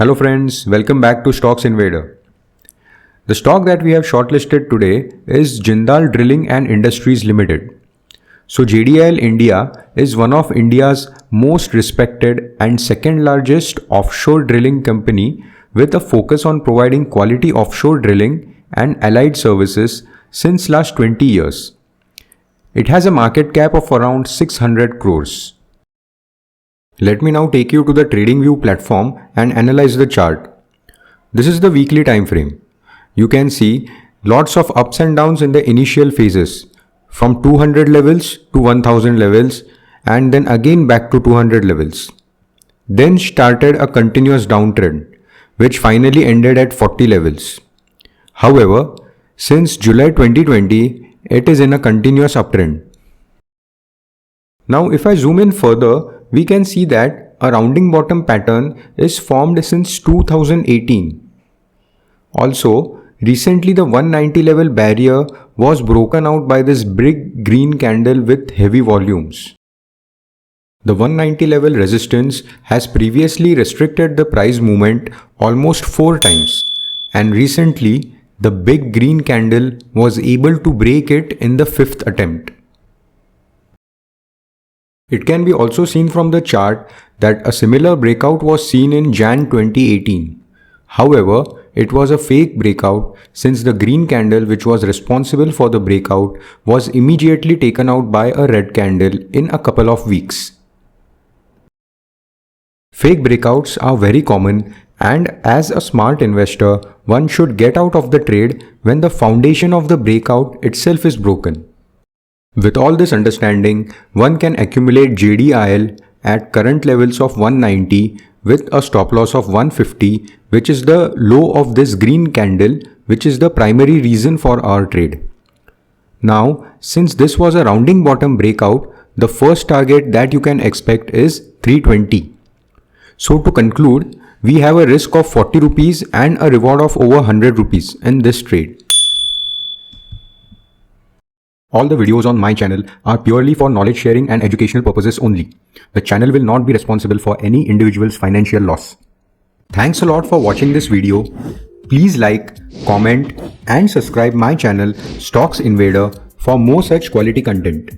Hello friends, welcome back to Stocks Invader. The stock that we have shortlisted today is Jindal Drilling and Industries Limited. So JDL India is one of India's most respected and second largest offshore drilling company with a focus on providing quality offshore drilling and allied services since last 20 years. It has a market cap of around 600 crores. Let me now take you to the TradingView platform and analyze the chart. This is the weekly time frame. You can see lots of ups and downs in the initial phases from 200 levels to 1000 levels and then again back to 200 levels. Then started a continuous downtrend which finally ended at 40 levels. However, since July 2020, it is in a continuous uptrend. Now if I zoom in further, we can see that a rounding bottom pattern is formed since 2018. Also, recently the 190 level barrier was broken out by this big green candle with heavy volumes. The 190 level resistance has previously restricted the price movement almost 4 times, and recently the big green candle was able to break it in the 5th attempt. It can be also seen from the chart that a similar breakout was seen in Jan 2018. However, it was a fake breakout since the green candle which was responsible for the breakout was immediately taken out by a red candle in a couple of weeks. Fake breakouts are very common, and as a smart investor, one should get out of the trade when the foundation of the breakout itself is broken. With all this understanding, one can accumulate JDIL at current levels of 190 with a stop loss of 150, which is the low of this green candle, which is the primary reason for our trade. Now, since this was a rounding bottom breakout, the first target that you can expect is 320. So to conclude, we have a risk of 40 rupees and a reward of over 100 rupees in this trade. All the videos on my channel are purely for knowledge sharing and educational purposes only. The channel will not be responsible for any individual's financial loss. Thanks a lot for watching this video. Please like, comment and subscribe my channel Stocks Invader for more such quality content.